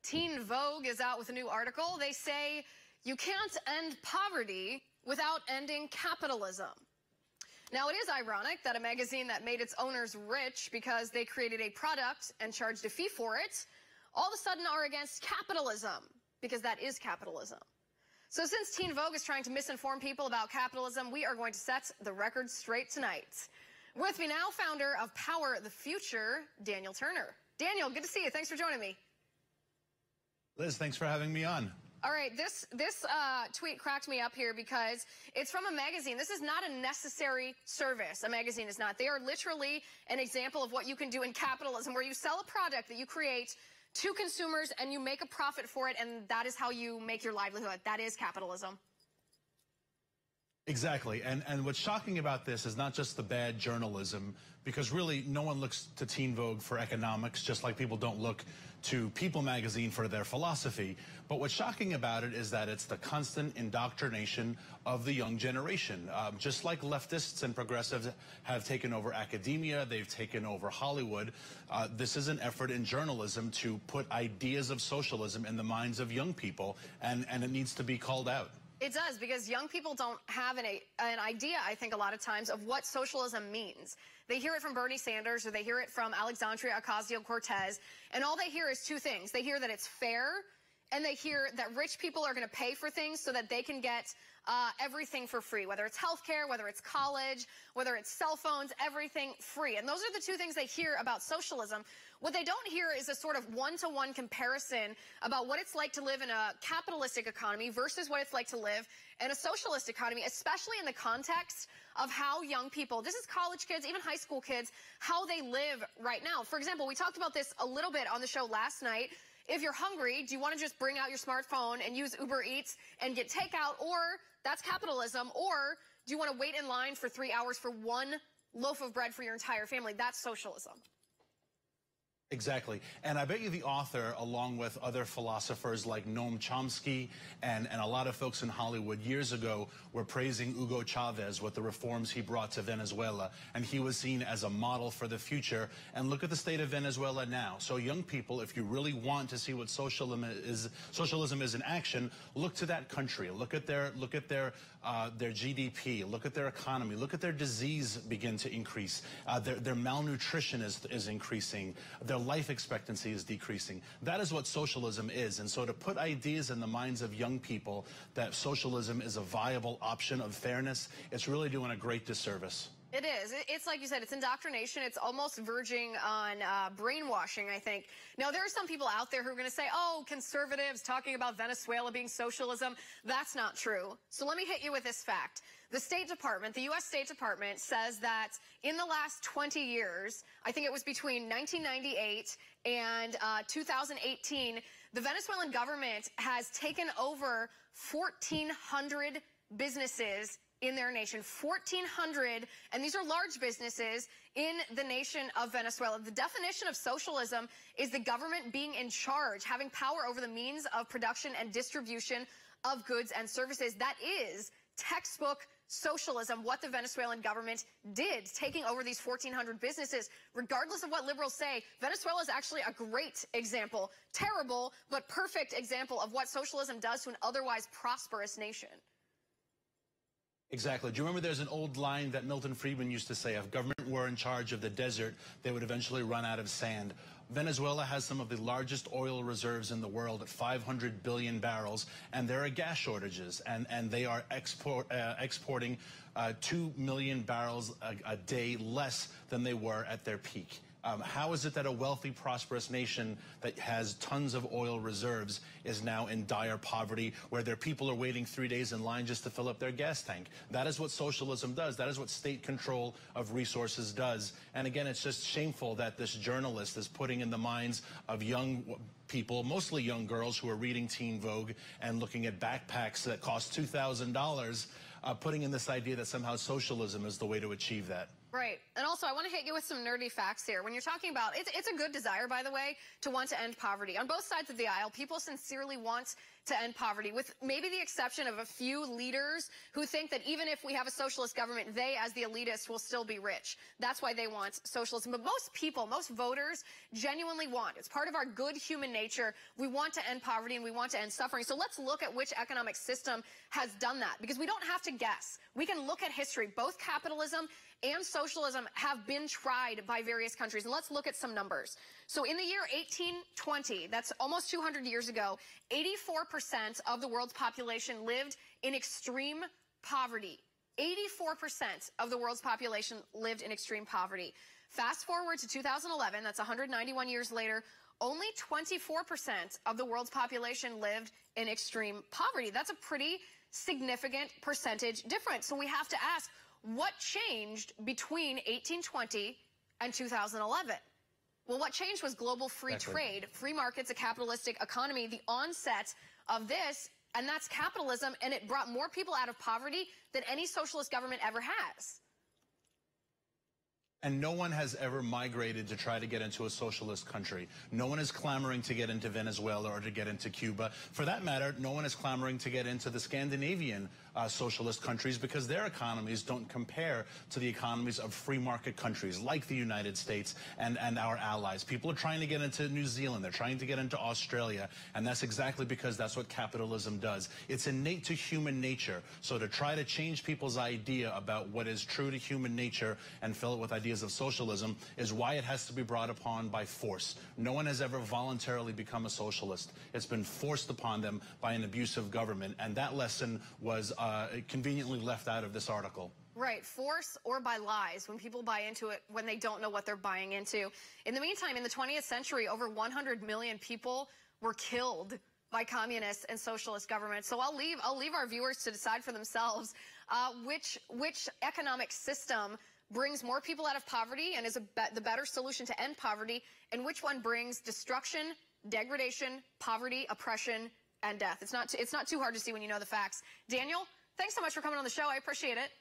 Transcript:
Teen Vogue is out with a new article. They say you can't end poverty without ending capitalism. Now, it is ironic that a magazine that made its owners rich because they created a product and charged a fee for it, all of a sudden are against capitalism, because that is capitalism. So since Teen Vogue is trying to misinform people about capitalism, we are going to set the record straight tonight. With me now, founder of Power the Future, Daniel Turner. Daniel, good to see you. Thanks for joining me. Liz, thanks for having me on. All right, this tweet cracked me up here because it's from a magazine. This is not a necessary service. A magazine is not. They are literally an example of what you can do in capitalism, where you sell a product that you create to consumers and you make a profit for it, and that is how you make your livelihood. That is capitalism. Exactly. And what's shocking about this is not just the bad journalism, because really no one looks to Teen Vogue for economics, just like people don't look to People magazine for their philosophy. But what's shocking about it is that it's the constant indoctrination of the young generation. Just like leftists and progressives have taken over academia, they've taken over Hollywood. This is an effort in journalism to put ideas of socialism in the minds of young people, and it needs to be called out. It does, because young people don't have an idea, I think, a lot of times, of what socialism means. They hear it from Bernie Sanders, or they hear it from Alexandria Ocasio-Cortez, and all they hear is two things. They hear that it's fair, and they hear that rich people are going to pay for things so that they can get everything for free, whether it's healthcare, whether it's college, whether it's cell phones, everything free. And those are the two things they hear about socialism. What they don't hear is a sort of one-to-one comparison about what it's like to live in a capitalistic economy versus what it's like to live in a socialist economy, especially in the context of how young people, this is college kids, even high school kids, how they live right now. For example, we talked about this a little bit on the show last night. If you're hungry, do you want to just bring out your smartphone and use Uber Eats and get takeout? Or that's capitalism. Or do you want to wait in line for 3 hours for one loaf of bread for your entire family? That's socialism. Exactly. And I bet you the author, along with other philosophers like Noam Chomsky and a lot of folks in Hollywood years ago, were praising Hugo Chavez with the reforms he brought to Venezuela. And he was seen as a model for the future. And look at the state of Venezuela now. So young people, if you really want to see what socialism is in action, look to that country. Look at their GDP. Look at their economy. Look at their disease begin to increase. Their malnutrition is increasing. Their life expectancy is decreasing. That is what socialism is. And so to put ideas in the minds of young people that socialism is a viable option of fairness, it's really doing a great disservice. It is. It's like you said, it's indoctrination. It's almost verging on brainwashing, I think. Now, there are some people out there who are going to say, oh, conservatives talking about Venezuela being socialism. That's not true. So let me hit you with this fact. The State Department, the U.S. State Department, says that in the last 20 years, I think it was between 1998 and 2018, the Venezuelan government has taken over 1,400 businesses in their nation, 1,400, and these are large businesses in the nation of Venezuela. The definition of socialism is the government being in charge, having power over the means of production and distribution of goods and services. That is textbook socialism, what the Venezuelan government did, taking over these 1,400 businesses. Regardless of what liberals say, Venezuela is actually a great example, terrible but perfect example of what socialism does to an otherwise prosperous nation. Exactly. Do you remember there's an old line that Milton Friedman used to say, if government were in charge of the desert, they would eventually run out of sand. Venezuela has some of the largest oil reserves in the world at 500 billion barrels, and there are gas shortages, and they are exporting 2 million barrels a day less than they were at their peak. How is it that a wealthy, prosperous nation that has tons of oil reserves is now in dire poverty, where their people are waiting 3 days in line just to fill up their gas tank? That is what socialism does. That is what state control of resources does. And again, it's just shameful that this journalist is putting in the minds of young people, mostly young girls who are reading Teen Vogue and looking at backpacks that cost $2,000, putting in this idea that somehow socialism is the way to achieve that. Right. And also, I want to hit you with some nerdy facts here. When you're talking about, it's a good desire, by the way, to want to end poverty. On both sides of the aisle, people sincerely want to end poverty, with maybe the exception of a few leaders who think that even if we have a socialist government, they, as the elitists, will still be rich. That's why they want socialism. But most people, most voters, genuinely want. It's part of our good human nature. We want to end poverty and we want to end suffering. So let's look at which economic system has done that, because we don't have to guess. We can look at history. Both capitalism and socialism have been tried by various countries. And let's look at some numbers. So in the year 1820, that's almost 200 years ago, 84% of the world's population lived in extreme poverty. 84% of the world's population lived in extreme poverty. Fast forward to 2011, that's 191 years later, only 24% of the world's population lived in extreme poverty. That's a pretty significant percentage difference. So we have to ask, what changed between 1820 and 2011? Well, what changed was global free trade, free markets, a capitalistic economy, the onset of this, and that's capitalism, and it brought more people out of poverty than any socialist government ever has. And no one has ever migrated to try to get into a socialist country. No one is clamoring to get into Venezuela or to get into Cuba. For that matter, no one is clamoring to get into the Scandinavian socialist countries, because their economies don't compare to the economies of free market countries like the United States and our allies. People are trying to get into New Zealand. They're trying to get into Australia. And that's exactly because that's what capitalism does. It's innate to human nature. So to try to change people's idea about what is true to human nature and fill it with ideas of socialism is why it has to be brought upon by force. No one has ever voluntarily become a socialist. It's been forced upon them by an abusive government, and that lesson was conveniently left out of this article. Right, force or by lies, when people buy into it when they don't know what they're buying into. In the meantime, in the 20th century, over 100 million people were killed by communist and socialist governments. So I'll leave our viewers to decide for themselves which economic system brings more people out of poverty and is the better solution to end poverty, and which one brings destruction, degradation, poverty, oppression, and death. It's not too hard to see when you know the facts. Daniel, thanks so much for coming on the show. I appreciate it.